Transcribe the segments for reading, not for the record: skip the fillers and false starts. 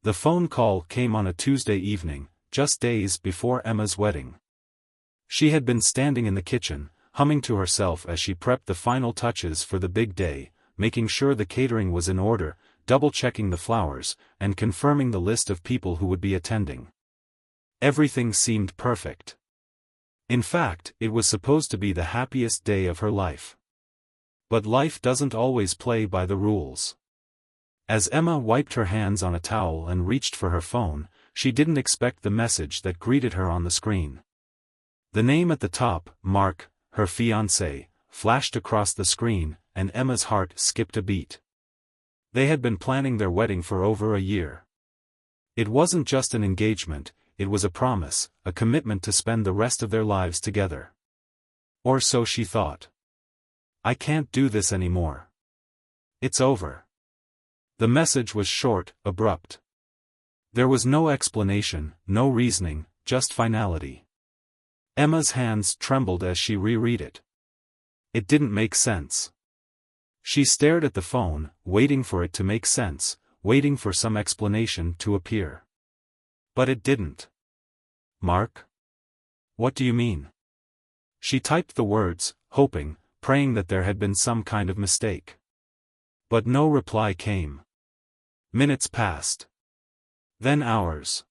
The phone call came on a Tuesday evening, just days before Emma's wedding. She had been standing in the kitchen, humming to herself as she prepped the final touches for the big day, making sure the catering was in order, double-checking the flowers, and confirming the list of people who would be attending. Everything seemed perfect. In fact, it was supposed to be the happiest day of her life. But life doesn't always play by the rules. As Emma wiped her hands on a towel and reached for her phone, she didn't expect the message that greeted her on the screen. The name at the top, Mark, her fiancé, flashed across the screen, and Emma's heart skipped a beat. They had been planning their wedding for over a year. It wasn't just an engagement, it was a promise, a commitment to spend the rest of their lives together. Or so she thought. I can't do this anymore. It's over. The message was short, abrupt. There was no explanation, no reasoning, just finality. Emma's hands trembled as she reread it. It didn't make sense. She stared at the phone, waiting for it to make sense, waiting for some explanation to appear. But it didn't. Mark? What do you mean? She typed the words, hoping, praying that there had been some kind of mistake. But no reply came. Minutes passed. Then hours.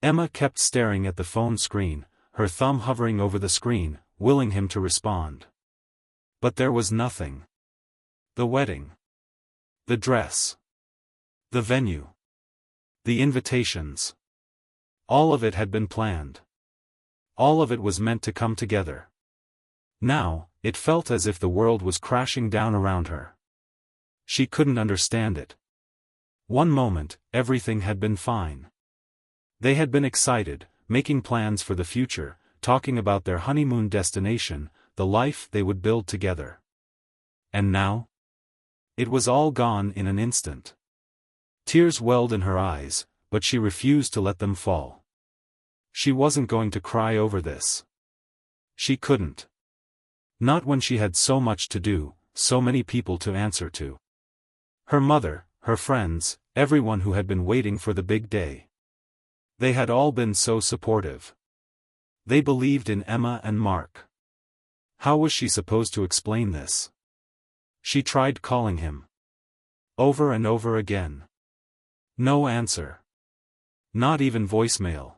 Emma kept staring at the phone screen, her thumb hovering over the screen, willing him to respond. But there was nothing. The wedding. The dress. The venue. The invitations. All of it had been planned. All of it was meant to come together. Now, it felt as if the world was crashing down around her. She couldn't understand it. One moment, everything had been fine. They had been excited, making plans for the future, talking about their honeymoon destination, the life they would build together. And now? It was all gone in an instant. Tears welled in her eyes, but she refused to let them fall. She wasn't going to cry over this. She couldn't. Not when she had so much to do, so many people to answer to. Her mother, her friends, everyone who had been waiting for the big day. They had all been so supportive. They believed in Emma and Mark. How was she supposed to explain this? She tried calling him. Over and over again. No answer. Not even voicemail.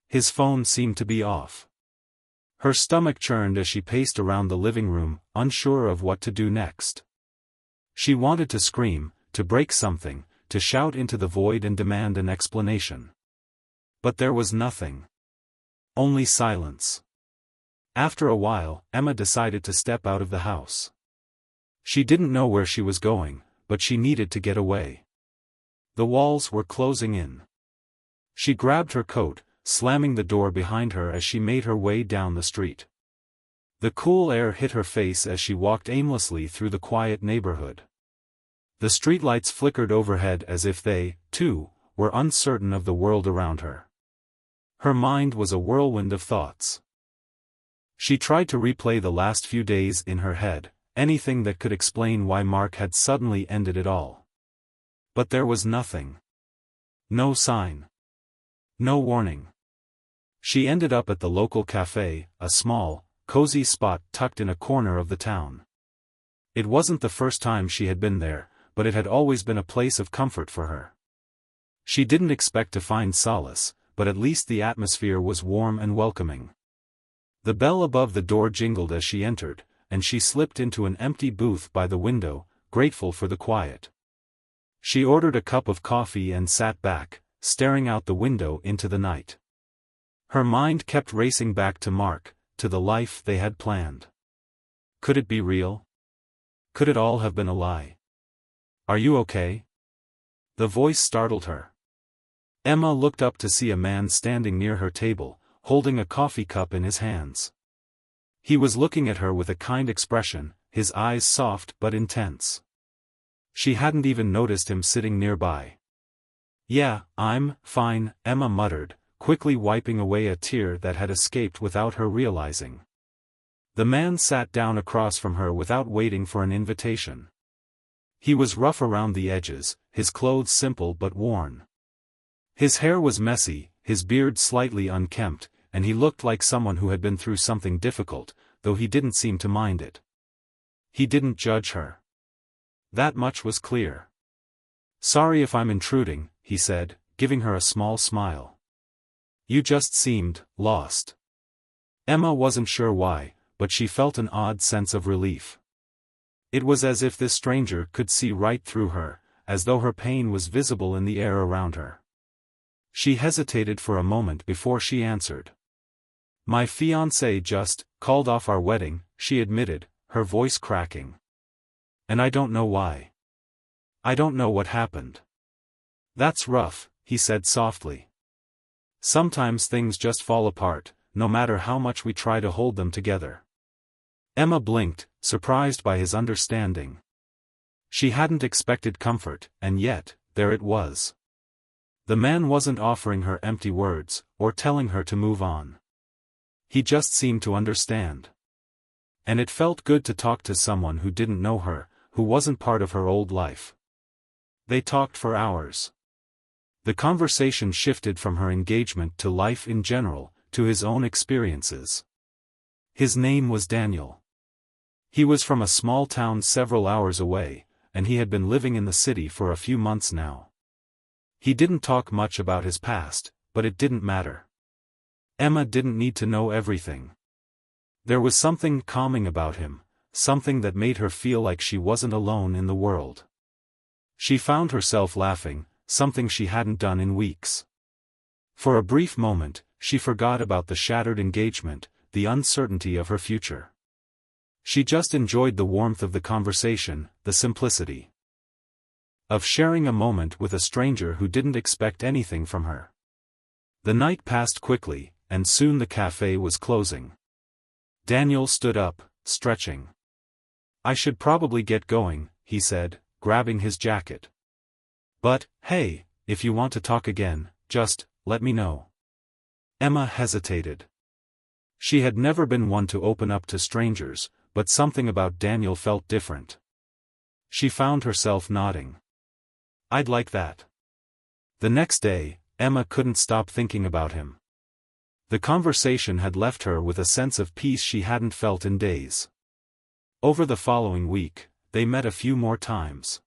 His phone seemed to be off. Her stomach churned as she paced around the living room, unsure of what to do next. She wanted to scream, to break something, to shout into the void and demand an explanation. But there was nothing. Only silence. After a while, Emma decided to step out of the house. She didn't know where she was going, but she needed to get away. The walls were closing in. She grabbed her coat, slamming the door behind her as she made her way down the street. The cool air hit her face as she walked aimlessly through the quiet neighborhood. The streetlights flickered overhead as if they, too, were uncertain of the world around her. Her mind was a whirlwind of thoughts. She tried to replay the last few days in her head, anything that could explain why Mark had suddenly ended it all. But there was nothing. No sign. No warning. She ended up at the local cafe, a small, cozy spot tucked in a corner of the town. It wasn't the first time she had been there, but it had always been a place of comfort for her. She didn't expect to find solace, but at least the atmosphere was warm and welcoming. The bell above the door jingled as she entered, and she slipped into an empty booth by the window, grateful for the quiet. She ordered a cup of coffee and sat back, staring out the window into the night. Her mind kept racing back to Mark, to the life they had planned. Could it be real? Could it all have been a lie? Are you okay? The voice startled her. Emma looked up to see a man standing near her table, holding a coffee cup in his hands. He was looking at her with a kind expression, his eyes soft but intense. She hadn't even noticed him sitting nearby. "Yeah, I'm fine," Emma muttered, quickly wiping away a tear that had escaped without her realizing. The man sat down across from her without waiting for an invitation. He was rough around the edges, his clothes simple but worn. His hair was messy, his beard slightly unkempt, and he looked like someone who had been through something difficult, though he didn't seem to mind it. He didn't judge her. That much was clear. "Sorry if I'm intruding," he said, giving her a small smile. "You just seemed lost." Emma wasn't sure why, but she felt an odd sense of relief. It was as if this stranger could see right through her, as though her pain was visible in the air around her. She hesitated for a moment before she answered. "My fiancé just called off our wedding," she admitted, her voice cracking. "And I don't know why. I don't know what happened." "That's rough," he said softly. "Sometimes things just fall apart, no matter how much we try to hold them together." Emma blinked, surprised by his understanding. She hadn't expected comfort, and yet, there it was. The man wasn't offering her empty words, or telling her to move on. He just seemed to understand. And it felt good to talk to someone who didn't know her, who wasn't part of her old life. They talked for hours. The conversation shifted from her engagement to life in general, to his own experiences. His name was Daniel. He was from a small town several hours away, and he had been living in the city for a few months now. He didn't talk much about his past, but it didn't matter. Emma didn't need to know everything. There was something calming about him, something that made her feel like she wasn't alone in the world. She found herself laughing, something she hadn't done in weeks. For a brief moment, she forgot about the shattered engagement, the uncertainty of her future. She just enjoyed the warmth of the conversation, the simplicity of sharing a moment with a stranger who didn't expect anything from her. The night passed quickly, and soon the cafe was closing. Daniel stood up, stretching. "I should probably get going," he said, grabbing his jacket. "But, hey, if you want to talk again, just let me know." Emma hesitated. She had never been one to open up to strangers, but something about Daniel felt different. She found herself nodding. "I'd like that." The next day, Emma couldn't stop thinking about him. The conversation had left her with a sense of peace she hadn't felt in days. Over the following week, they met a few more times.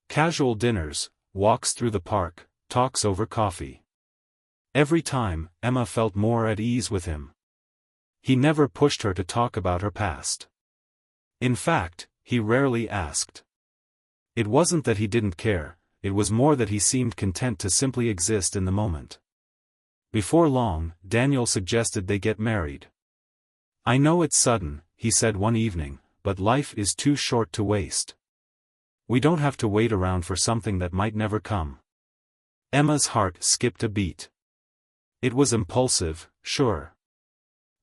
Casual dinners, walks through the park, talks over coffee. Every time, Emma felt more at ease with him. He never pushed her to talk about her past. In fact, he rarely asked. It wasn't that he didn't care, it was more that he seemed content to simply exist in the moment. Before long, Daniel suggested they get married. "I know it's sudden," he said one evening, "but life is too short to waste. We don't have to wait around for something that might never come." Emma's heart skipped a beat. It was impulsive, sure.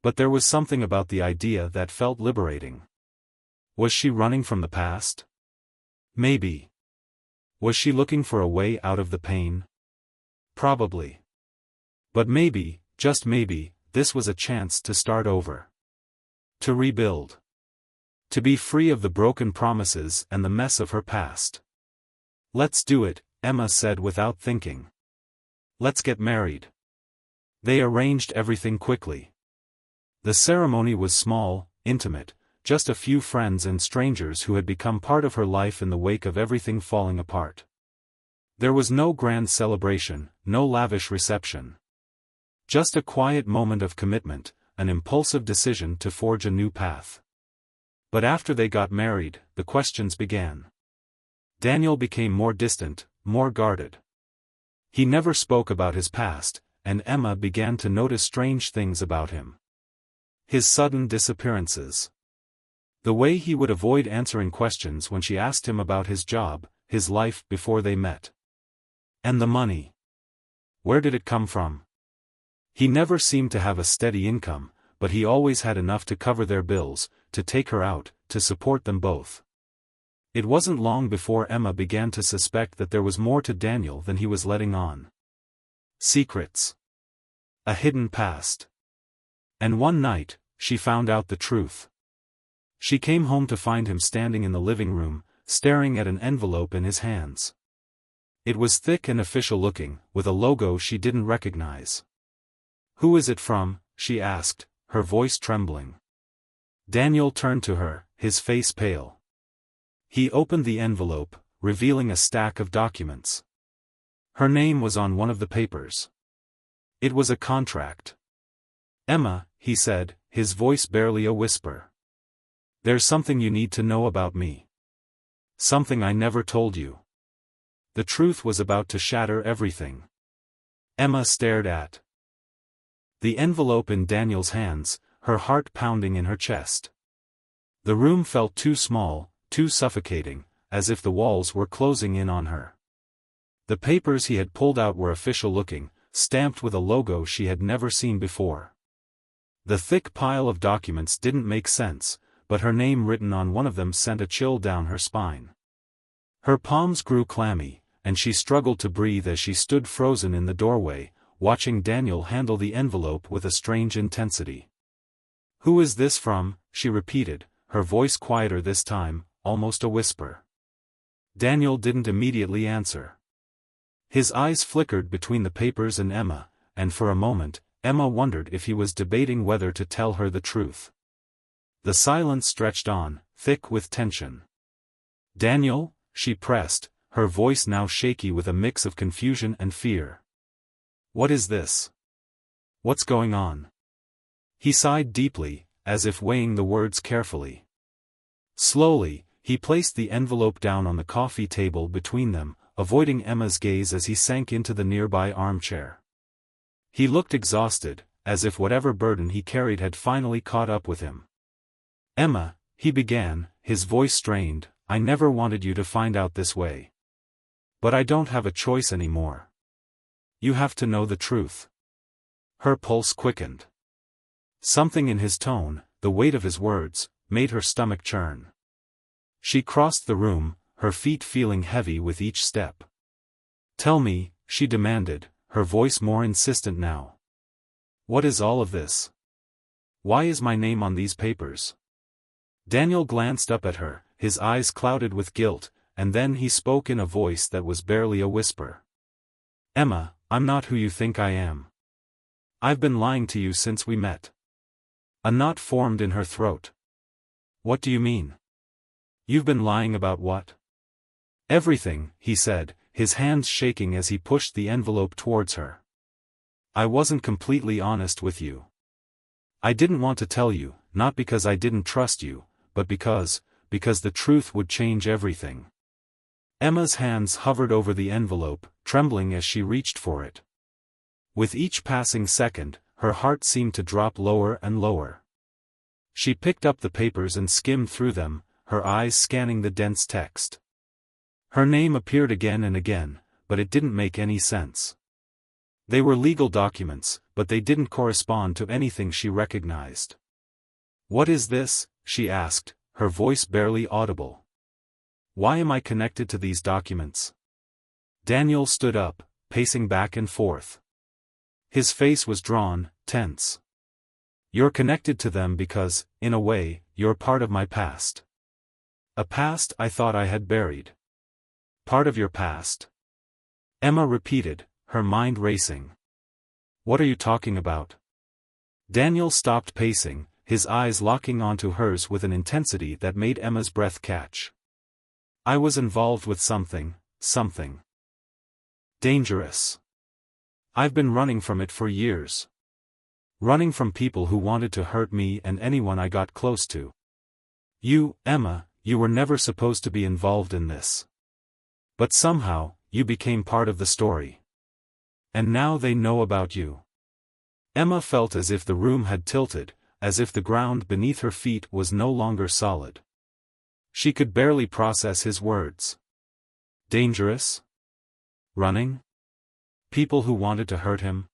But there was something about the idea that felt liberating. Was she running from the past? Maybe. Was she looking for a way out of the pain? Probably. But maybe, just maybe, this was a chance to start over. To rebuild. To be free of the broken promises and the mess of her past. "Let's do it," Emma said without thinking. "Let's get married." They arranged everything quickly. The ceremony was small, intimate, just a few friends and strangers who had become part of her life in the wake of everything falling apart. There was no grand celebration, no lavish reception. Just a quiet moment of commitment, an impulsive decision to forge a new path. But after they got married, the questions began. Daniel became more distant, more guarded. He never spoke about his past, and Emma began to notice strange things about him. His sudden disappearances. The way he would avoid answering questions when she asked him about his job, his life before they met. And the money. Where did it come from? He never seemed to have a steady income, but he always had enough to cover their bills, to take her out, to support them both. It wasn't long before Emma began to suspect that there was more to Daniel than he was letting on. Secrets. A hidden past. And one night, she found out the truth. She came home to find him standing in the living room, staring at an envelope in his hands. It was thick and official-looking, with a logo she didn't recognize. "Who is it from?" she asked, her voice trembling. Daniel turned to her, his face pale. He opened the envelope, revealing a stack of documents. Her name was on one of the papers. It was a contract. "Emma," he said, his voice barely a whisper. "There's something you need to know about me. Something I never told you." The truth was about to shatter everything. Emma stared at the envelope in Daniel's hands, her heart pounding in her chest. The room felt too small, too suffocating, as if the walls were closing in on her. The papers he had pulled out were official-looking, stamped with a logo she had never seen before. The thick pile of documents didn't make sense, but her name written on one of them sent a chill down her spine. Her palms grew clammy, and she struggled to breathe as she stood frozen in the doorway, watching Daniel handle the envelope with a strange intensity. "Who is this from?" she repeated, her voice quieter this time, almost a whisper. Daniel didn't immediately answer. His eyes flickered between the papers and Emma, and for a moment, Emma wondered if he was debating whether to tell her the truth. The silence stretched on, thick with tension. "Daniel?" she pressed, her voice now shaky with a mix of confusion and fear. "What is this? What's going on?" He sighed deeply, as if weighing the words carefully. Slowly, he placed the envelope down on the coffee table between them, avoiding Emma's gaze as he sank into the nearby armchair. He looked exhausted, as if whatever burden he carried had finally caught up with him. "Emma," he began, his voice strained, "I never wanted you to find out this way. But I don't have a choice anymore. You have to know the truth." Her pulse quickened. Something in his tone, the weight of his words, made her stomach churn. She crossed the room, her feet feeling heavy with each step. "Tell me," she demanded, her voice more insistent now. "What is all of this? Why is my name on these papers?" Daniel glanced up at her, his eyes clouded with guilt, and then he spoke in a voice that was barely a whisper. "Emma, I'm not who you think I am. I've been lying to you since we met." A knot formed in her throat. "What do you mean? You've been lying about what?" "Everything," he said, his hands shaking as he pushed the envelope towards her. "I wasn't completely honest with you. I didn't want to tell you, not because I didn't trust you, but because the truth would change everything." Emma's hands hovered over the envelope, trembling as she reached for it. With each passing second, her heart seemed to drop lower and lower. She picked up the papers and skimmed through them, her eyes scanning the dense text. Her name appeared again and again, but it didn't make any sense. They were legal documents, but they didn't correspond to anything she recognized. "What is this?" she asked, her voice barely audible. "Why am I connected to these documents?" Daniel stood up, pacing back and forth. His face was drawn, tense. "You're connected to them because, in a way, you're part of my past. A past I thought I had buried." "Part of your past?" Emma repeated, her mind racing. "What are you talking about?" Daniel stopped pacing, his eyes locking onto hers with an intensity that made Emma's breath catch. "I was involved with something dangerous. I've been running from it for years. Running from people who wanted to hurt me and anyone I got close to. You, Emma, you were never supposed to be involved in this. But somehow, you became part of the story. And now they know about you." Emma felt as if the room had tilted, as if the ground beneath her feet was no longer solid. She could barely process his words. Dangerous? Running? People who wanted to hurt him?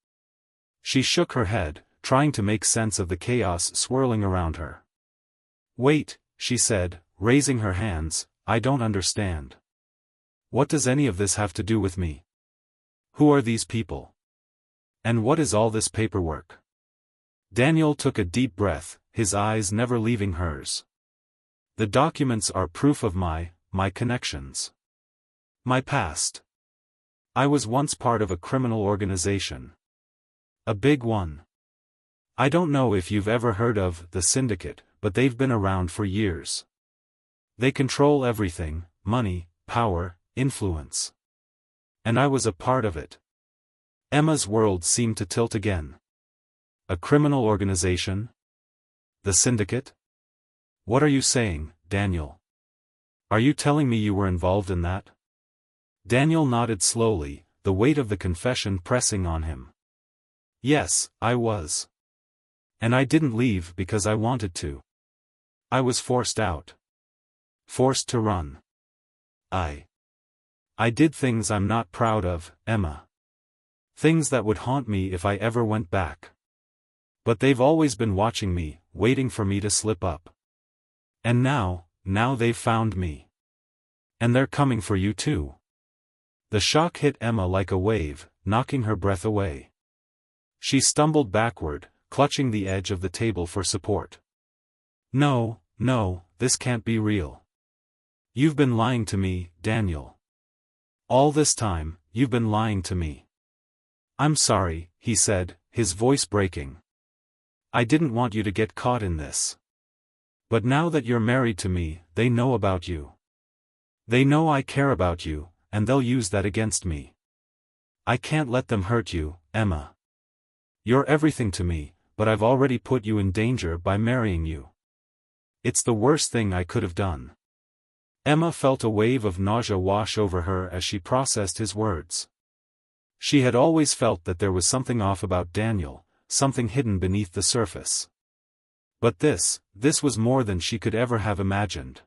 She shook her head, trying to make sense of the chaos swirling around her. "Wait," she said, raising her hands, "I don't understand. What does any of this have to do with me? Who are these people? And what is all this paperwork?" Daniel took a deep breath, his eyes never leaving hers. "The documents are proof of my connections. My past. I was once part of a criminal organization. A big one. I don't know if you've ever heard of the Syndicate, but they've been around for years. They control everything: money, power, influence. And I was a part of it. Emma's world seemed to tilt again. A criminal organization? The Syndicate? What are you saying, Daniel? Are you telling me you were involved in that? Daniel nodded slowly, the weight of the confession pressing on him. Yes, I was. And I didn't leave because I wanted to. I was forced out. Forced to run. I did things I'm not proud of, Emma. Things that would haunt me if I ever went back. But they've always been watching me, waiting for me to slip up. And now they've found me. And they're coming for you too. The shock hit Emma like a wave, knocking her breath away. She stumbled backward, clutching the edge of the table for support. No, this can't be real. You've been lying to me, Daniel. All this time, you've been lying to me. I'm sorry, he said, his voice breaking. I didn't want you to get caught in this. But now that you're married to me, they know about you. They know I care about you, and they'll use that against me. I can't let them hurt you, Emma. You're everything to me, but I've already put you in danger by marrying you. It's the worst thing I could have done. Emma felt a wave of nausea wash over her as she processed his words. She had always felt that there was something off about Daniel, something hidden beneath the surface. But this was more than she could ever have imagined.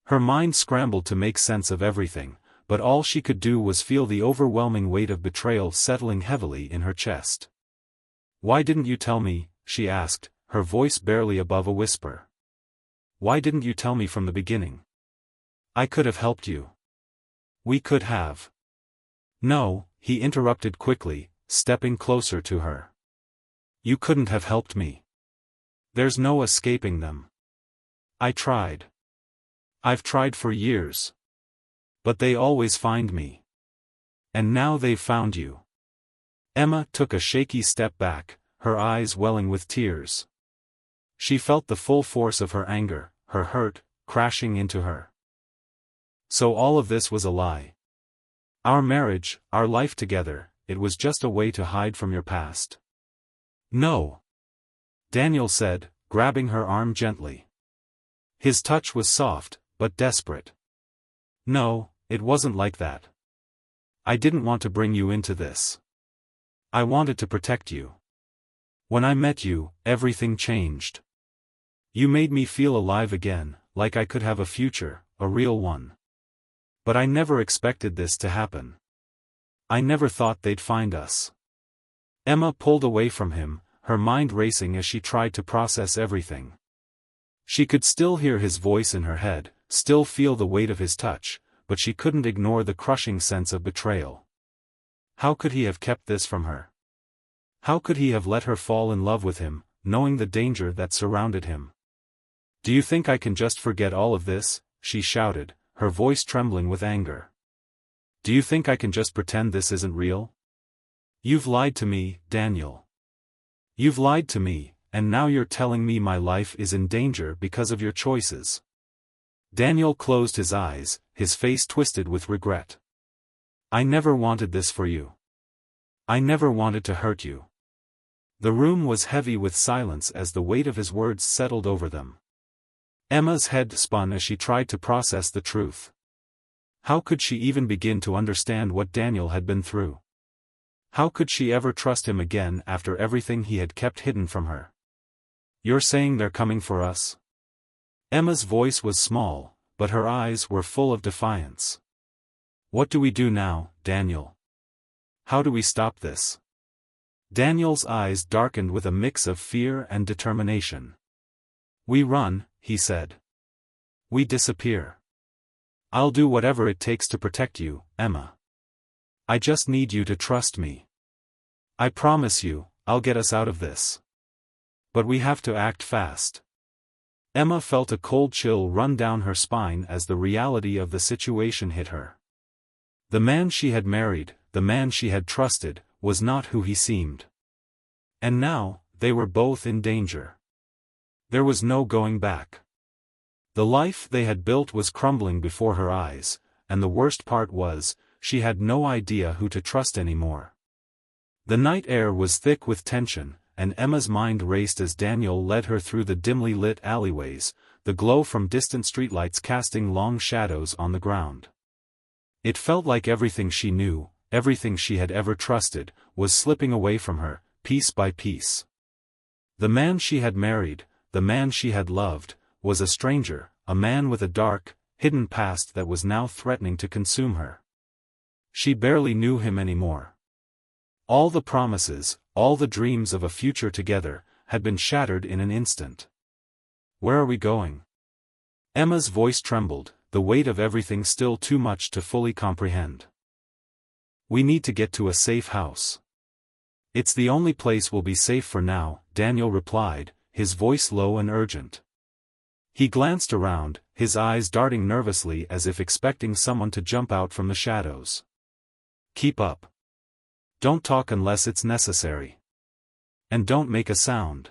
Her mind scrambled to make sense of everything, but all she could do was feel the overwhelming weight of betrayal settling heavily in her chest. Why didn't you tell me, she asked, her voice barely above a whisper. Why didn't you tell me from the beginning? I could have helped you. We could have. No, he interrupted quickly, stepping closer to her. You couldn't have helped me. There's no escaping them. I tried. I've tried for years. But they always find me. And now they've found you. Emma took a shaky step back, her eyes welling with tears. She felt the full force of her anger, her hurt, crashing into her. So all of this was a lie. Our marriage, our life together, it was just a way to hide from your past. No. Daniel said, grabbing her arm gently. His touch was soft, but desperate. No, it wasn't like that. I didn't want to bring you into this. I wanted to protect you. When I met you, everything changed. You made me feel alive again, like I could have a future, a real one. But I never expected this to happen. I never thought they'd find us. Emma pulled away from him, her mind racing as she tried to process everything. She could still hear his voice in her head, still feel the weight of his touch, but she couldn't ignore the crushing sense of betrayal. How could he have kept this from her? How could he have let her fall in love with him, knowing the danger that surrounded him? Do you think I can just forget all of this? She shouted, her voice trembling with anger. Do you think I can just pretend this isn't real? You've lied to me, Daniel. You've lied to me, and now you're telling me my life is in danger because of your choices. Daniel closed his eyes, his face twisted with regret. I never wanted this for you. I never wanted to hurt you. The room was heavy with silence as the weight of his words settled over them. Emma's head spun as she tried to process the truth. How could she even begin to understand what Daniel had been through? How could she ever trust him again after everything he had kept hidden from her? You're saying they're coming for us? Emma's voice was small, but her eyes were full of defiance. What do we do now, Daniel? How do we stop this? Daniel's eyes darkened with a mix of fear and determination. We run, he said. We disappear. I'll do whatever it takes to protect you, Emma. I just need you to trust me. I promise you, I'll get us out of this. But we have to act fast. Emma felt a cold chill run down her spine as the reality of the situation hit her. The man she had married, the man she had trusted, was not who he seemed. And now, they were both in danger. There was no going back. The life they had built was crumbling before her eyes, and the worst part was, she had no idea who to trust anymore. The night air was thick with tension, and Emma's mind raced as Daniel led her through the dimly lit alleyways, the glow from distant streetlights casting long shadows on the ground. It felt like everything she knew, everything she had ever trusted, was slipping away from her, piece by piece. The man she had married, the man she had loved, was a stranger, a man with a dark, hidden past that was now threatening to consume her. She barely knew him anymore. All the promises, all the dreams of a future together, had been shattered in an instant. Where are we going? Emma's voice trembled, the weight of everything still too much to fully comprehend. We need to get to a safe house. It's the only place we'll be safe for now, Daniel replied, his voice low and urgent. He glanced around, his eyes darting nervously as if expecting someone to jump out from the shadows. Keep up. Don't talk unless it's necessary. And don't make a sound.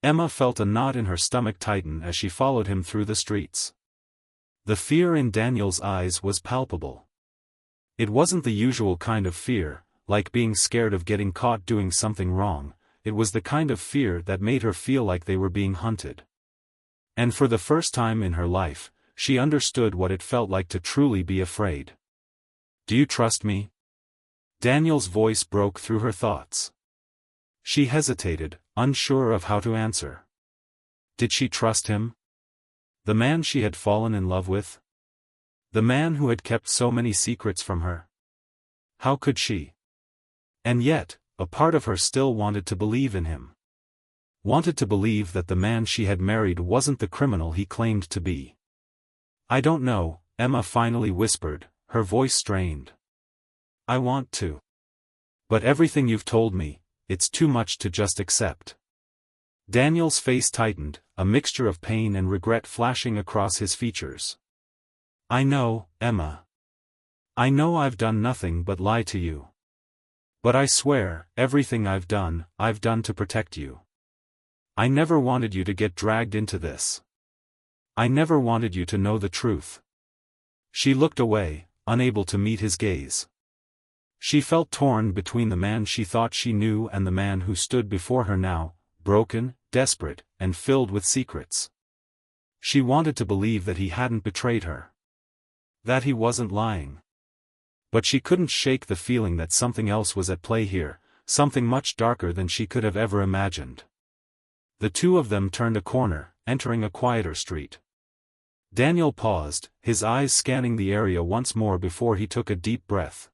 Emma felt a knot in her stomach tighten as she followed him through the streets. The fear in Daniel's eyes was palpable. It wasn't the usual kind of fear, like being scared of getting caught doing something wrong, it was the kind of fear that made her feel like they were being hunted. And for the first time in her life, she understood what it felt like to truly be afraid. Do you trust me? Daniel's voice broke through her thoughts. She hesitated, unsure of how to answer. Did she trust him? The man she had fallen in love with? The man who had kept so many secrets from her? How could she? And yet, a part of her still wanted to believe in him. Wanted to believe that the man she had married wasn't the criminal he claimed to be. I don't know, Emma finally whispered, her voice strained. I want to. But everything you've told me, it's too much to just accept. Daniel's face tightened, a mixture of pain and regret flashing across his features. I know, Emma. I know I've done nothing but lie to you. But I swear, everything I've done to protect you. I never wanted you to get dragged into this. I never wanted you to know the truth. She looked away, unable to meet his gaze. She felt torn between the man she thought she knew and the man who stood before her now, broken, desperate, and filled with secrets. She wanted to believe that he hadn't betrayed her. That he wasn't lying. But she couldn't shake the feeling that something else was at play here, something much darker than she could have ever imagined. The two of them turned a corner, entering a quieter street. Daniel paused, his eyes scanning the area once more before he took a deep breath.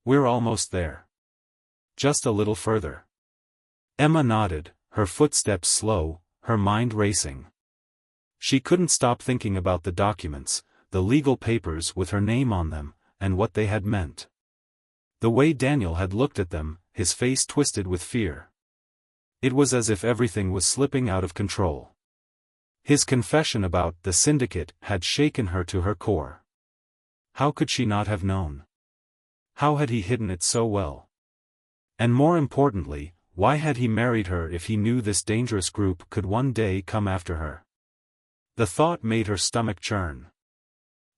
We're almost there. Just a little further. Emma nodded, her footsteps slow, her mind racing. She couldn't stop thinking about the documents, the legal papers with her name on them, and what they had meant. The way Daniel had looked at them, his face twisted with fear. It was as if everything was slipping out of control. His confession about the syndicate had shaken her to her core. How could she not have known? How had he hidden it so well? And more importantly, why had he married her if he knew this dangerous group could one day come after her? The thought made her stomach churn.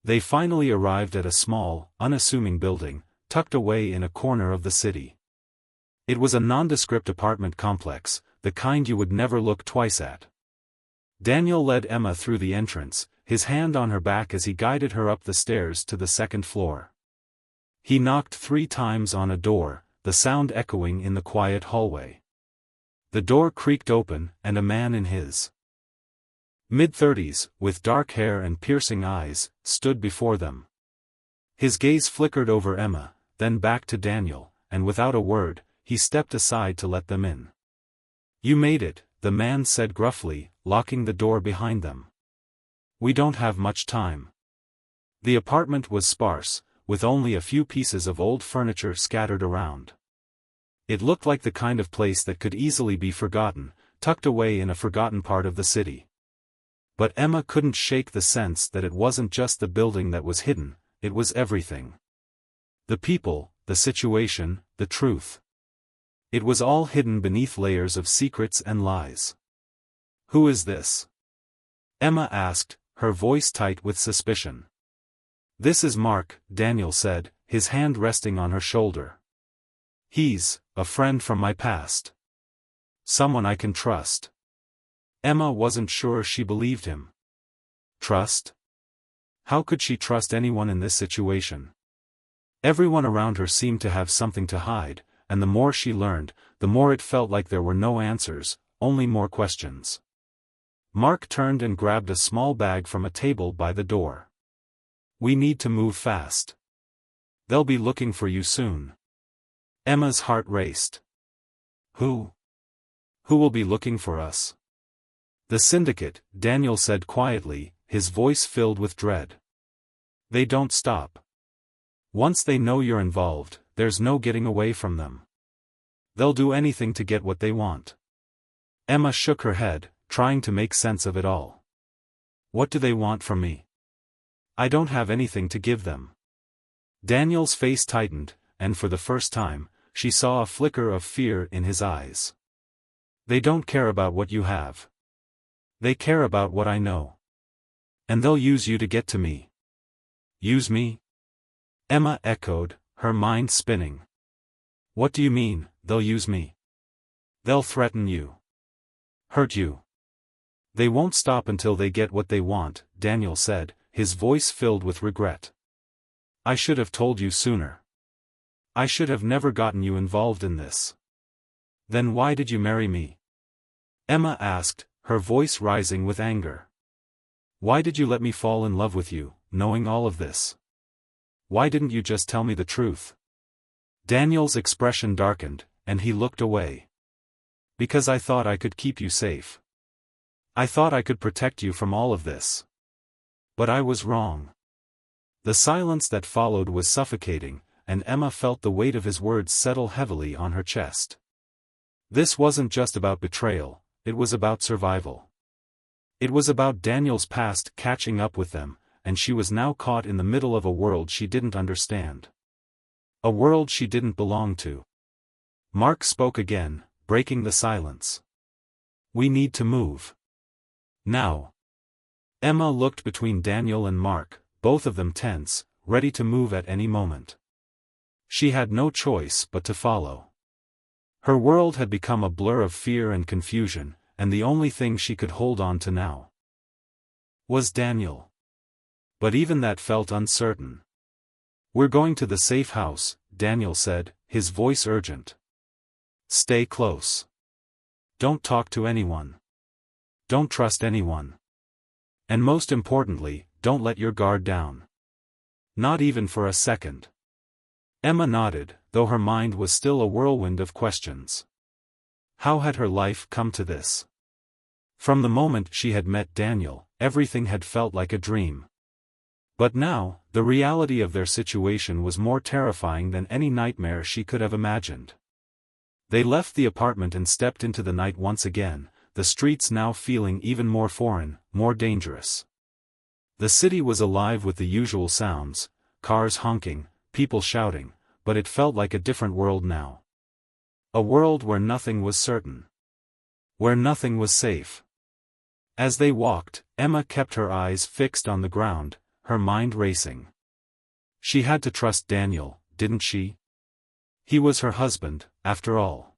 They finally arrived at a small, unassuming building, tucked away in a corner of the city. It was a nondescript apartment complex, the kind you would never look twice at. Daniel led Emma through the entrance, his hand on her back as he guided her up the stairs to the second floor. He knocked 3 times on a door, the sound echoing in the quiet hallway. The door creaked open, and a man in his mid-30s, with dark hair and piercing eyes, stood before them. His gaze flickered over Emma, then back to Daniel, and without a word, he stepped aside to let them in. You made it, the man said gruffly, locking the door behind them. We don't have much time. The apartment was sparse, with only a few pieces of old furniture scattered around. It looked like the kind of place that could easily be forgotten, tucked away in a forgotten part of the city. But Emma couldn't shake the sense that it wasn't just the building that was hidden, it was everything. The people, the situation, the truth. It was all hidden beneath layers of secrets and lies. "Who is this?" Emma asked, her voice tight with suspicion. "This is Mark," Daniel said, his hand resting on her shoulder. "He's a friend from my past. Someone I can trust." Emma wasn't sure she believed him. Trust? How could she trust anyone in this situation? Everyone around her seemed to have something to hide, and the more she learned, the more it felt like there were no answers, only more questions. Mark turned and grabbed a small bag from a table by the door. "We need to move fast. They'll be looking for you soon." Emma's heart raced. Who? Who will be looking for us?" "The syndicate," Daniel said quietly, his voice filled with dread. "They don't stop. Once they know you're involved, there's no getting away from them. They'll do anything to get what they want." Emma shook her head, trying to make sense of it all. "What do they want from me? I don't have anything to give them." Daniel's face tightened, and for the first time, she saw a flicker of fear in his eyes. "They don't care about what you have. They care about what I know. And they'll use you to get to me." "Use me?" Emma echoed, her mind spinning. "What do you mean, they'll use me?" "They'll threaten you. Hurt you. They won't stop until they get what they want," Daniel said, his voice filled with regret. "I should have told you sooner. I should have never gotten you involved in this." "Then why did you marry me?" Emma asked, her voice rising with anger. "Why did you let me fall in love with you, knowing all of this? Why didn't you just tell me the truth?" Daniel's expression darkened, and he looked away. "Because I thought I could keep you safe. I thought I could protect you from all of this. But I was wrong." The silence that followed was suffocating, and Emma felt the weight of his words settle heavily on her chest. This wasn't just about betrayal, it was about survival. It was about Daniel's past catching up with them, and she was now caught in the middle of a world she didn't understand. A world she didn't belong to. Mark spoke again, breaking the silence. "We need to move. Now." Emma looked between Daniel and Mark, both of them tense, ready to move at any moment. She had no choice but to follow. Her world had become a blur of fear and confusion, and the only thing she could hold on to now was Daniel. But even that felt uncertain. "We're going to the safe house," Daniel said, his voice urgent. "Stay close. Don't talk to anyone. Don't trust anyone. And most importantly, don't let your guard down. Not even for a second." Emma nodded, though her mind was still a whirlwind of questions. How had her life come to this? From the moment she had met Daniel, everything had felt like a dream. But now, the reality of their situation was more terrifying than any nightmare she could have imagined. They left the apartment and stepped into the night once again, the streets now feeling even more foreign, more dangerous. The city was alive with the usual sounds, cars honking, people shouting, but it felt like a different world now. A world where nothing was certain. Where nothing was safe. As they walked, Emma kept her eyes fixed on the ground, her mind racing. She had to trust Daniel, didn't she? He was her husband, after all.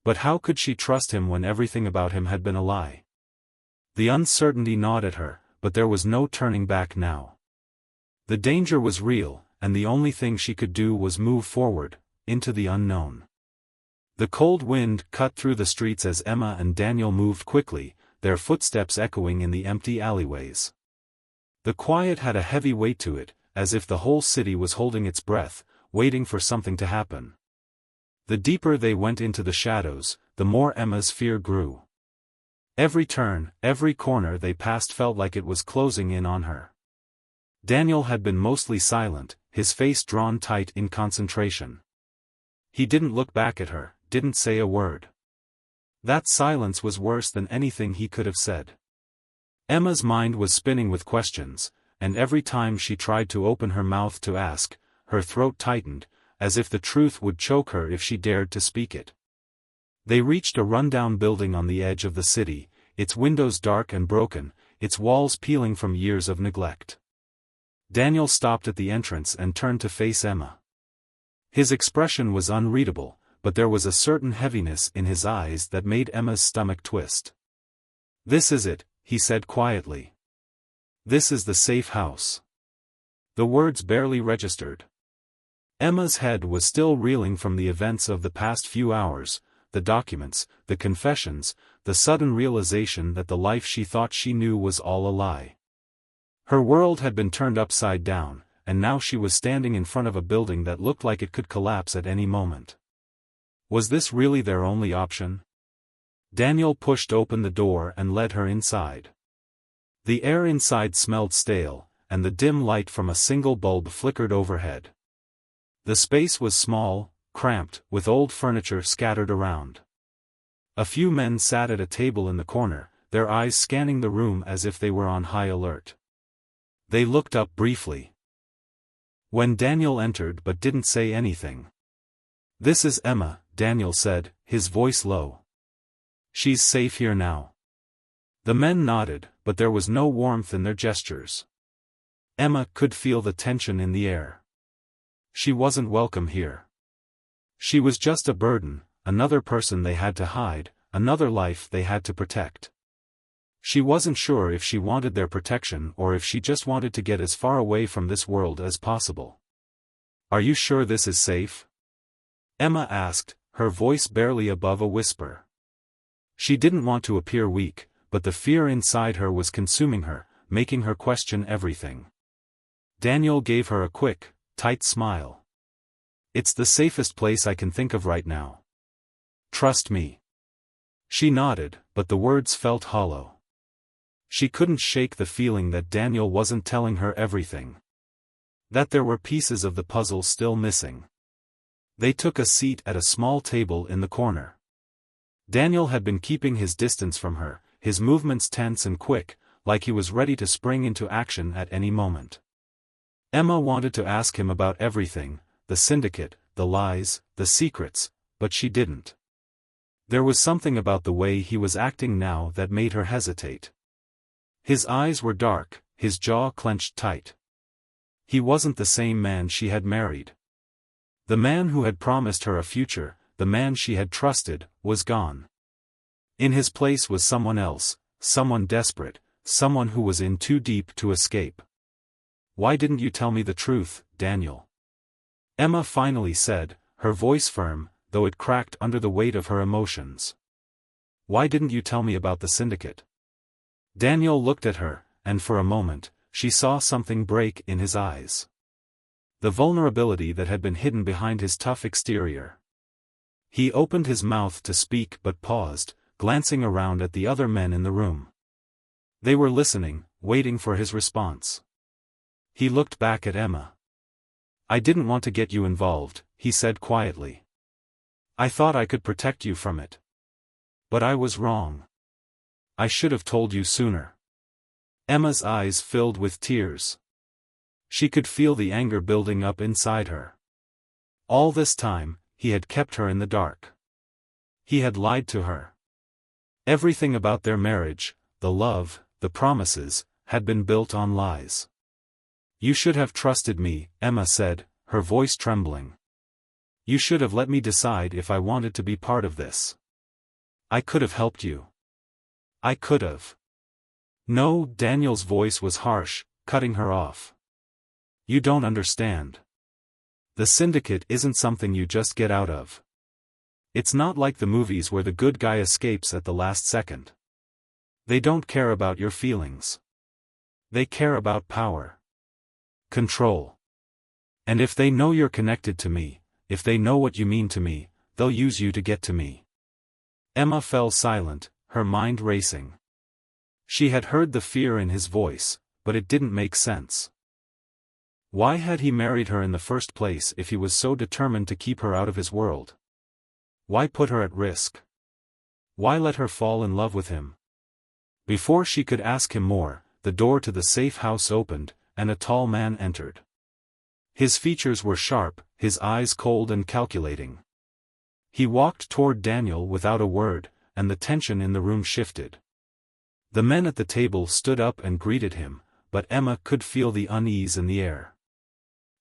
But how could she trust him when everything about him had been a lie? The uncertainty gnawed at her, but there was no turning back now. The danger was real, and the only thing she could do was move forward, into the unknown. The cold wind cut through the streets as Emma and Daniel moved quickly, their footsteps echoing in the empty alleyways. The quiet had a heavy weight to it, as if the whole city was holding its breath, waiting for something to happen. The deeper they went into the shadows, the more Emma's fear grew. Every turn, every corner they passed felt like it was closing in on her. Daniel had been mostly silent, his face drawn tight in concentration. He didn't look back at her, didn't say a word. That silence was worse than anything he could have said. Emma's mind was spinning with questions, and every time she tried to open her mouth to ask, her throat tightened, as if the truth would choke her if she dared to speak it. They reached a rundown building on the edge of the city, its windows dark and broken, its walls peeling from years of neglect. Daniel stopped at the entrance and turned to face Emma. His expression was unreadable, but there was a certain heaviness in his eyes that made Emma's stomach twist. "This is it," he said quietly. "This is the safe house." The words barely registered. Emma's head was still reeling from the events of the past few hours, the documents, the confessions, the sudden realization that the life she thought she knew was all a lie. Her world had been turned upside down, and now she was standing in front of a building that looked like it could collapse at any moment. Was this really their only option? Daniel pushed open the door and led her inside. The air inside smelled stale, and the dim light from a single bulb flickered overhead. The space was small, cramped, with old furniture scattered around. A few men sat at a table in the corner, their eyes scanning the room as if they were on high alert. They looked up briefly. When Daniel entered but didn't say anything. "This is Emma," Daniel said, his voice low. "She's safe here now." The men nodded, but there was no warmth in their gestures. Emma could feel the tension in the air. She wasn't welcome here. She was just a burden, another person they had to hide, another life they had to protect. She wasn't sure if she wanted their protection or if she just wanted to get as far away from this world as possible. "Are you sure this is safe?" Emma asked, her voice barely above a whisper. She didn't want to appear weak, but the fear inside her was consuming her, making her question everything. Daniel gave her a quick, tight smile. "It's the safest place I can think of right now. Trust me." She nodded, but the words felt hollow. She couldn't shake the feeling that Daniel wasn't telling her everything. That there were pieces of the puzzle still missing. They took a seat at a small table in the corner. Daniel had been keeping his distance from her, his movements tense and quick, like he was ready to spring into action at any moment. Emma wanted to ask him about everything, the syndicate, the lies, the secrets, but she didn't. There was something about the way he was acting now that made her hesitate. His eyes were dark, his jaw clenched tight. He wasn't the same man she had married. The man who had promised her a future, the man she had trusted, was gone. In his place was someone else, someone desperate, someone who was in too deep to escape. "Why didn't you tell me the truth, Daniel?" Emma finally said, her voice firm, though it cracked under the weight of her emotions. "Why didn't you tell me about the syndicate?" Daniel looked at her, and for a moment, she saw something break in his eyes. The vulnerability that had been hidden behind his tough exterior. He opened his mouth to speak but paused, glancing around at the other men in the room. They were listening, waiting for his response. He looked back at Emma. "I didn't want to get you involved," he said quietly. "I thought I could protect you from it. But I was wrong. I should have told you sooner." Emma's eyes filled with tears. She could feel the anger building up inside her. All this time, he had kept her in the dark. He had lied to her. Everything about their marriage, the love, the promises, had been built on lies. "You should have trusted me," Emma said, her voice trembling. "You should have let me decide if I wanted to be part of this. I could have helped you. I could have." "No," Daniel's voice was harsh, cutting her off. "You don't understand. The syndicate isn't something you just get out of. It's not like the movies where the good guy escapes at the last second. They don't care about your feelings. They care about power. Control. And if they know you're connected to me, if they know what you mean to me, they'll use you to get to me." Emma fell silent, her mind racing. She had heard the fear in his voice, but it didn't make sense. Why had he married her in the first place if he was so determined to keep her out of his world? Why put her at risk? Why let her fall in love with him? Before she could ask him more, the door to the safe house opened, and a tall man entered. His features were sharp, his eyes cold and calculating. He walked toward Daniel without a word, and the tension in the room shifted. The men at the table stood up and greeted him, but Emma could feel the unease in the air.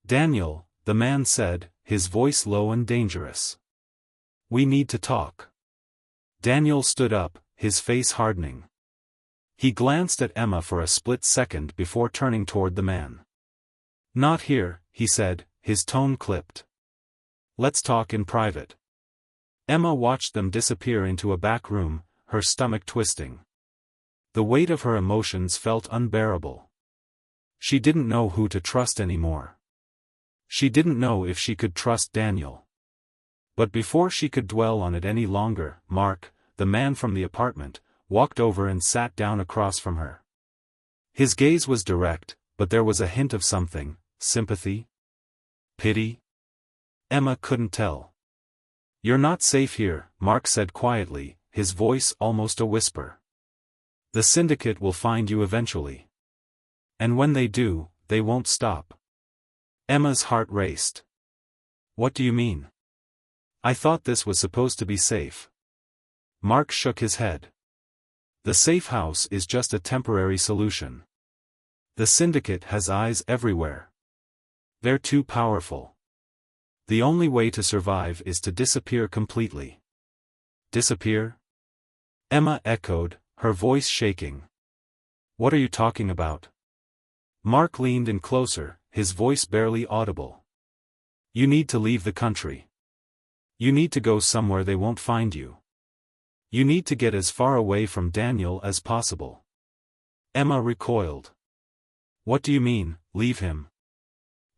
"Daniel," the man said, his voice low and dangerous. "We need to talk." Daniel stood up, his face hardening. He glanced at Emma for a split second before turning toward the man. "Not here," he said, his tone clipped. "Let's talk in private." Emma watched them disappear into a back room, her stomach twisting. The weight of her emotions felt unbearable. She didn't know who to trust anymore. She didn't know if she could trust Daniel. But before she could dwell on it any longer, Mark, the man from the apartment, walked over and sat down across from her. His gaze was direct, but there was a hint of something: sympathy? Pity? Emma couldn't tell. "You're not safe here," Mark said quietly, his voice almost a whisper. "The syndicate will find you eventually. And when they do, they won't stop." Emma's heart raced. "What do you mean? I thought this was supposed to be safe." Mark shook his head. "The safe house is just a temporary solution. The syndicate has eyes everywhere. They're too powerful. The only way to survive is to disappear completely." "Disappear?" Emma echoed, her voice shaking. "What are you talking about?" Mark leaned in closer, his voice barely audible. "You need to leave the country. You need to go somewhere they won't find you. You need to get as far away from Daniel as possible." Emma recoiled. "What do you mean, leave him?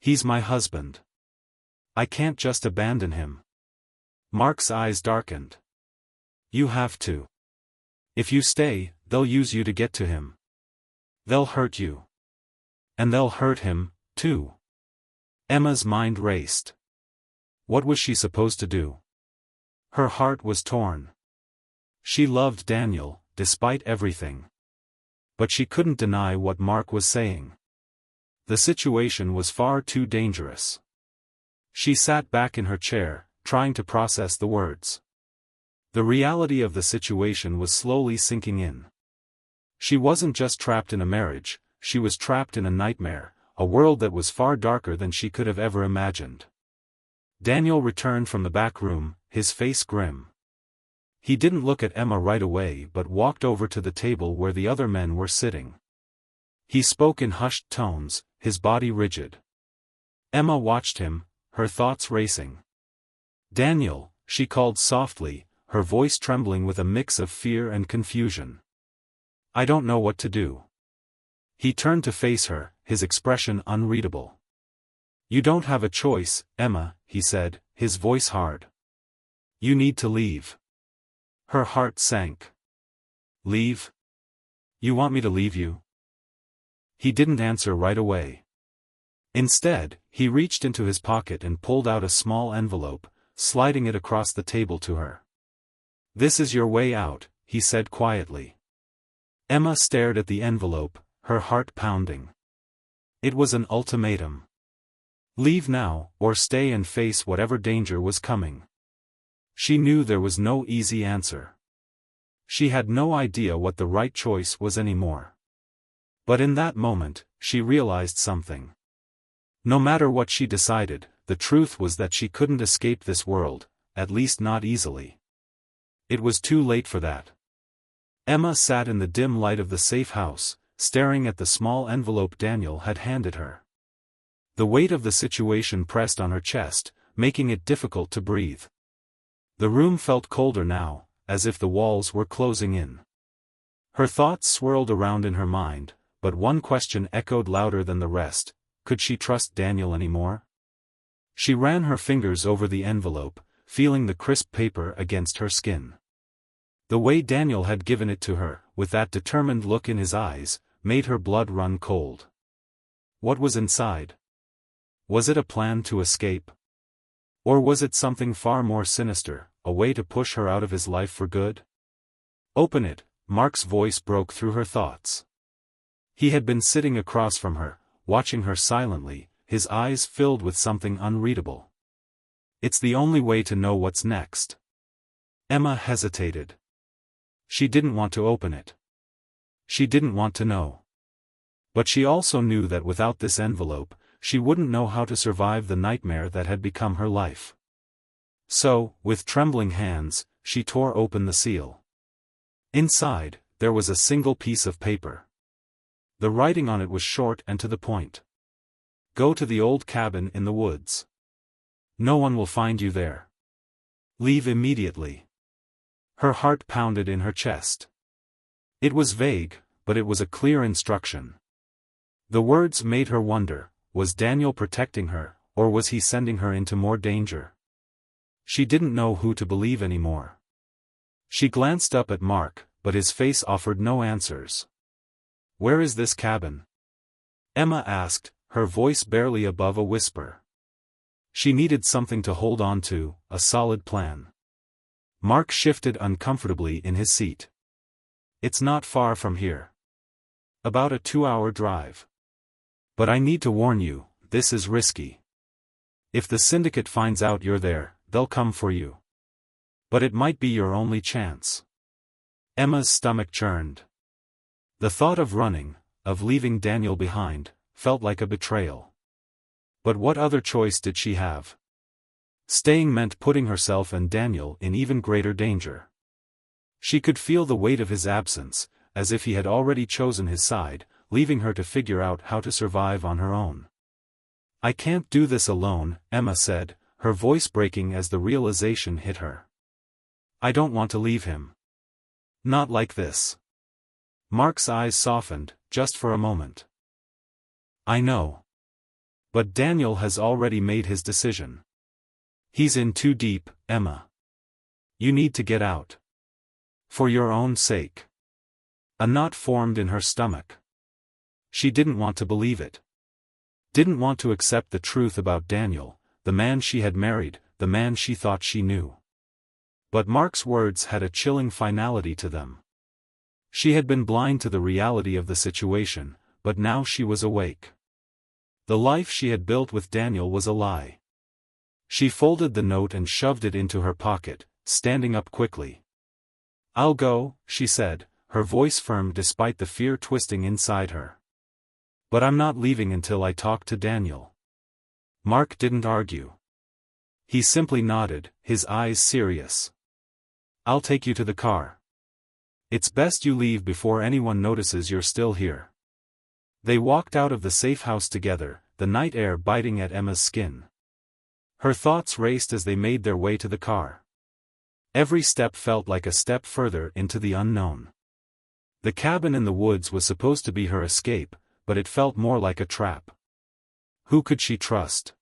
He's my husband. I can't just abandon him." Mark's eyes darkened. "You have to. If you stay, they'll use you to get to him. They'll hurt you. And they'll hurt him, too." Emma's mind raced. What was she supposed to do? Her heart was torn. She loved Daniel, despite everything. But she couldn't deny what Mark was saying. The situation was far too dangerous. She sat back in her chair, trying to process the words. The reality of the situation was slowly sinking in. She wasn't just trapped in a marriage, she was trapped in a nightmare, a world that was far darker than she could have ever imagined. Daniel returned from the back room, his face grim. He didn't look at Emma right away but walked over to the table where the other men were sitting. He spoke in hushed tones, his body rigid. Emma watched him, her thoughts racing. "Daniel," she called softly, her voice trembling with a mix of fear and confusion. "I don't know what to do." He turned to face her, his expression unreadable. "You don't have a choice, Emma," he said, his voice hard. "You need to leave." Her heart sank. "Leave? You want me to leave you?" He didn't answer right away. Instead, he reached into his pocket and pulled out a small envelope, sliding it across the table to her. "This is your way out," he said quietly. Emma stared at the envelope, her heart pounding. It was an ultimatum. Leave now, or stay and face whatever danger was coming. She knew there was no easy answer. She had no idea what the right choice was anymore. But in that moment, she realized something. No matter what she decided, the truth was that she couldn't escape this world, at least not easily. It was too late for that. Emma sat in the dim light of the safe house, staring at the small envelope Daniel had handed her. The weight of the situation pressed on her chest, making it difficult to breathe. The room felt colder now, as if the walls were closing in. Her thoughts swirled around in her mind, but one question echoed louder than the rest: could she trust Daniel anymore? She ran her fingers over the envelope, feeling the crisp paper against her skin. The way Daniel had given it to her, with that determined look in his eyes, made her blood run cold. What was inside? Was it a plan to escape? Or was it something far more sinister, a way to push her out of his life for good? "Open it," Mark's voice broke through her thoughts. He had been sitting across from her, watching her silently, his eyes filled with something unreadable. "It's the only way to know what's next." Emma hesitated. She didn't want to open it. She didn't want to know. But she also knew that without this envelope, she wouldn't know how to survive the nightmare that had become her life. So, with trembling hands, she tore open the seal. Inside, there was a single piece of paper. The writing on it was short and to the point. "Go to the old cabin in the woods. No one will find you there. Leave immediately." Her heart pounded in her chest. It was vague, but it was a clear instruction. The words made her wonder, was Daniel protecting her, or was he sending her into more danger? She didn't know who to believe anymore. She glanced up at Mark, but his face offered no answers. "Where is this cabin?" Emma asked, her voice barely above a whisper. She needed something to hold on to, a solid plan. Mark shifted uncomfortably in his seat. "It's not far from here. About a 2-hour drive. But I need to warn you, this is risky. If the syndicate finds out you're there, they'll come for you. But it might be your only chance." Emma's stomach churned. The thought of running, of leaving Daniel behind, felt like a betrayal. But what other choice did she have? Staying meant putting herself and Daniel in even greater danger. She could feel the weight of his absence, as if he had already chosen his side, leaving her to figure out how to survive on her own. "I can't do this alone," Emma said, her voice breaking as the realization hit her. "I don't want to leave him. Not like this." Mark's eyes softened, just for a moment. "I know. But Daniel has already made his decision. He's in too deep, Emma. You need to get out. For your own sake." A knot formed in her stomach. She didn't want to believe it. Didn't want to accept the truth about Daniel, the man she had married, the man she thought she knew. But Mark's words had a chilling finality to them. She had been blind to the reality of the situation, but now she was awake. The life she had built with Daniel was a lie. She folded the note and shoved it into her pocket, standing up quickly. "I'll go," she said, her voice firm despite the fear twisting inside her. "But I'm not leaving until I talk to Daniel." Mark didn't argue. He simply nodded, his eyes serious. "I'll take you to the car. It's best you leave before anyone notices you're still here." They walked out of the safe house together, the night air biting at Emma's skin. Her thoughts raced as they made their way to the car. Every step felt like a step further into the unknown. The cabin in the woods was supposed to be her escape, but it felt more like a trap. Who could she trust?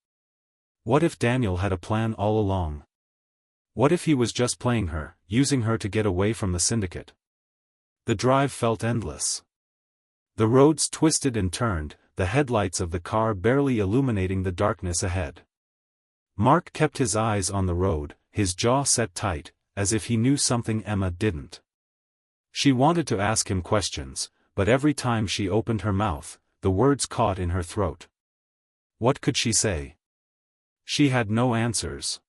What if Daniel had a plan all along? What if he was just playing her, using her to get away from the syndicate? The drive felt endless. The roads twisted and turned, the headlights of the car barely illuminating the darkness ahead. Mark kept his eyes on the road, his jaw set tight, as if he knew something Emma didn't. She wanted to ask him questions, but every time she opened her mouth, the words caught in her throat. What could she say? She had no answers.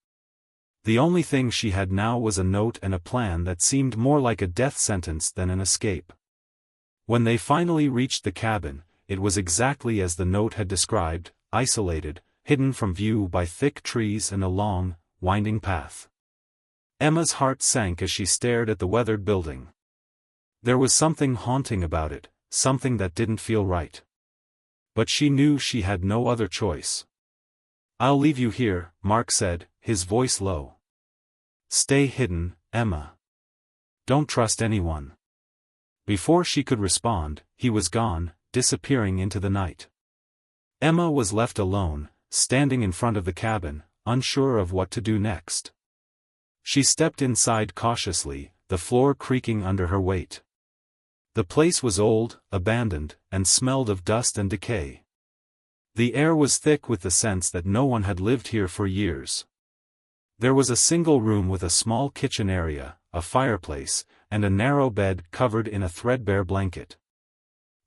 The only thing she had now was a note and a plan that seemed more like a death sentence than an escape. When they finally reached the cabin, it was exactly as the note had described, isolated, hidden from view by thick trees and a long, winding path. Emma's heart sank as she stared at the weathered building. There was something haunting about it, something that didn't feel right. But she knew she had no other choice. "I'll leave you here," Mark said, his voice low. "Stay hidden, Emma. Don't trust anyone." Before she could respond, he was gone, disappearing into the night. Emma was left alone, standing in front of the cabin, unsure of what to do next. She stepped inside cautiously, the floor creaking under her weight. The place was old, abandoned, and smelled of dust and decay. The air was thick with the sense that no one had lived here for years. There was a single room with a small kitchen area, a fireplace, and a narrow bed covered in a threadbare blanket.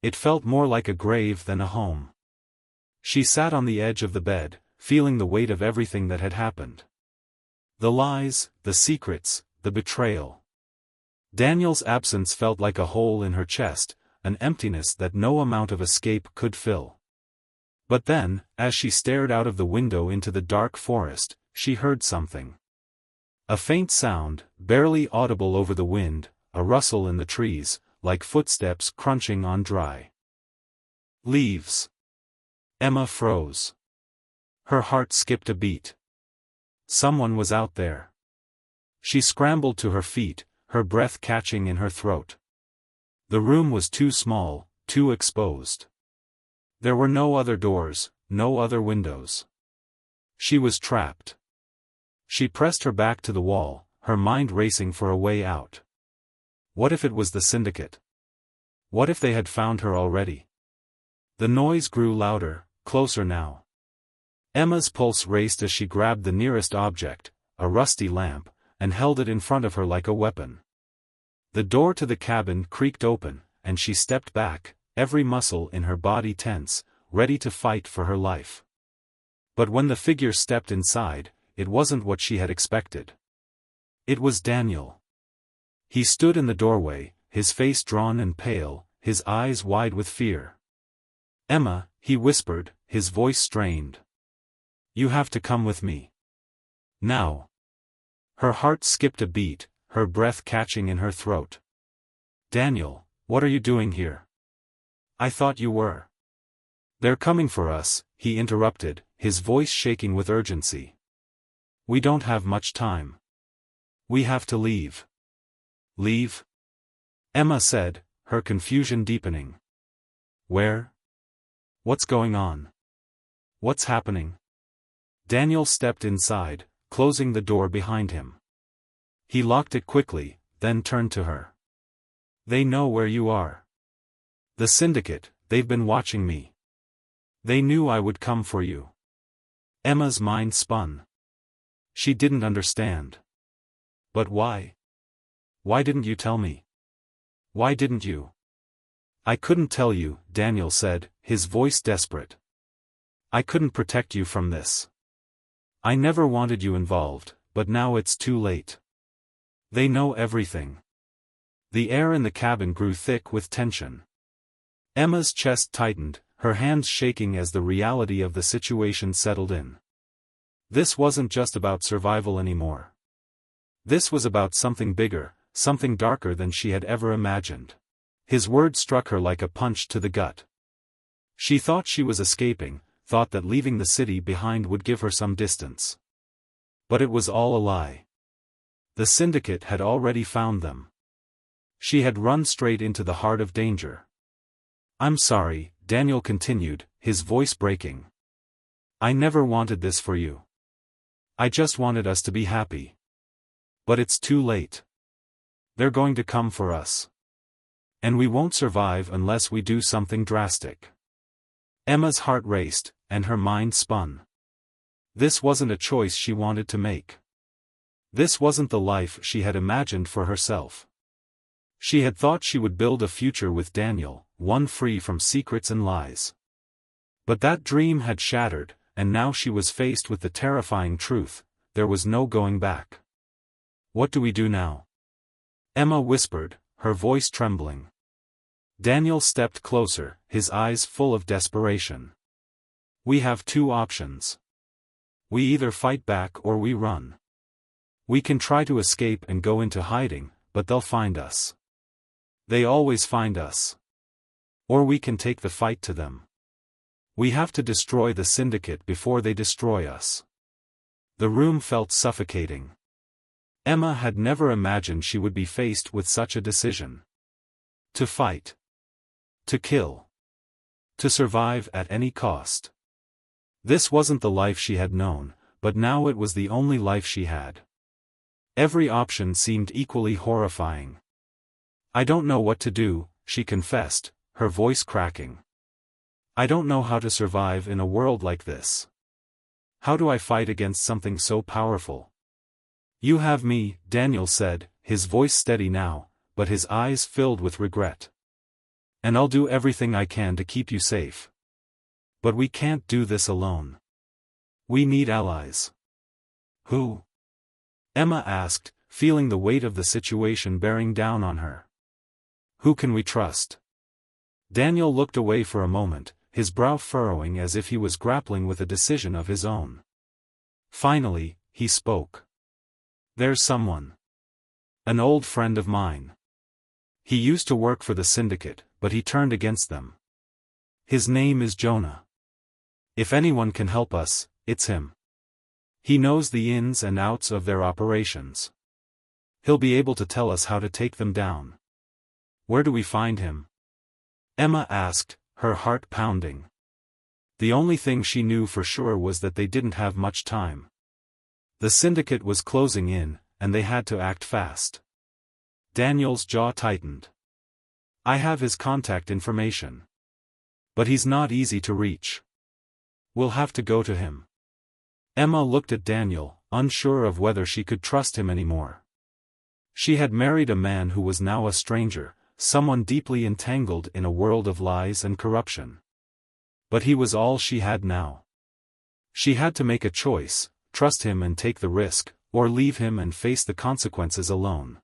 It felt more like a grave than a home. She sat on the edge of the bed, feeling the weight of everything that had happened. The lies, the secrets, the betrayal. Daniel's absence felt like a hole in her chest, an emptiness that no amount of escape could fill. But then, as she stared out of the window into the dark forest, she heard something. A faint sound, barely audible over the wind, a rustle in the trees, like footsteps crunching on dry leaves. Emma froze. Her heart skipped a beat. Someone was out there. She scrambled to her feet, her breath catching in her throat. The room was too small, too exposed. There were no other doors, no other windows. She was trapped. She pressed her back to the wall, her mind racing for a way out. What if it was the syndicate? What if they had found her already? The noise grew louder, closer now. Emma's pulse raced as she grabbed the nearest object, a rusty lamp, and held it in front of her like a weapon. The door to the cabin creaked open, and she stepped back, every muscle in her body tense, ready to fight for her life. But when the figure stepped inside, it wasn't what she had expected. It was Daniel. He stood in the doorway, his face drawn and pale, his eyes wide with fear. "Emma," he whispered, his voice strained. "You have to come with me. Now." Her heart skipped a beat, her breath catching in her throat. "Daniel, what are you doing here? I thought you were." "They're coming for us," he interrupted, his voice shaking with urgency. "We don't have much time. We have to leave." "Leave?" Emma said, her confusion deepening. "Where? What's going on? What's happening?" Daniel stepped inside, closing the door behind him. He locked it quickly, then turned to her. "They know where you are. The syndicate, they've been watching me. They knew I would come for you." Emma's mind spun. She didn't understand. "But why? Why didn't you tell me? Why didn't you?" "I couldn't tell you," Daniel said, his voice desperate. "I couldn't protect you from this. I never wanted you involved, but now it's too late. They know everything." The air in the cabin grew thick with tension. Emma's chest tightened, her hands shaking as the reality of the situation settled in. This wasn't just about survival anymore. This was about something bigger, something darker than she had ever imagined. His words struck her like a punch to the gut. She thought she was escaping, thought that leaving the city behind would give her some distance. But it was all a lie. The syndicate had already found them. She had run straight into the heart of danger. "I'm sorry," Daniel continued, his voice breaking. "I never wanted this for you. I just wanted us to be happy. But it's too late. They're going to come for us. And we won't survive unless we do something drastic." Emma's heart raced, and her mind spun. This wasn't a choice she wanted to make. This wasn't the life she had imagined for herself. She had thought she would build a future with Daniel, one free from secrets and lies. But that dream had shattered, and now she was faced with the terrifying truth: there was no going back. "What do we do now?" Emma whispered, her voice trembling. Daniel stepped closer, his eyes full of desperation. "We have two options. We either fight back or we run. We can try to escape and go into hiding, but they'll find us. They always find us. Or we can take the fight to them. We have to destroy the syndicate before they destroy us." The room felt suffocating. Emma had never imagined she would be faced with such a decision. To fight. To kill. To survive at any cost. This wasn't the life she had known, but now it was the only life she had. Every option seemed equally horrifying. "I don't know what to do," she confessed, her voice cracking. "I don't know how to survive in a world like this. How do I fight against something so powerful?" "You have me," Daniel said, his voice steady now, but his eyes filled with regret. "And I'll do everything I can to keep you safe." But we can't do this alone. We need allies. Who? Emma asked, feeling the weight of the situation bearing down on her. Who can we trust? Daniel looked away for a moment, his brow furrowing as if he was grappling with a decision of his own. Finally, he spoke. There's someone. An old friend of mine. He used to work for the syndicate, but he turned against them. His name is Jonah. If anyone can help us, it's him. He knows the ins and outs of their operations. He'll be able to tell us how to take them down. Where do we find him? Emma asked, her heart pounding. The only thing she knew for sure was that they didn't have much time. The syndicate was closing in, and they had to act fast. Daniel's jaw tightened. I have his contact information. But he's not easy to reach. We'll have to go to him. Emma looked at Daniel, unsure of whether she could trust him anymore. She had married a man who was now a stranger, someone deeply entangled in a world of lies and corruption. But he was all she had now. She had to make a choice, trust him and take the risk, or leave him and face the consequences alone.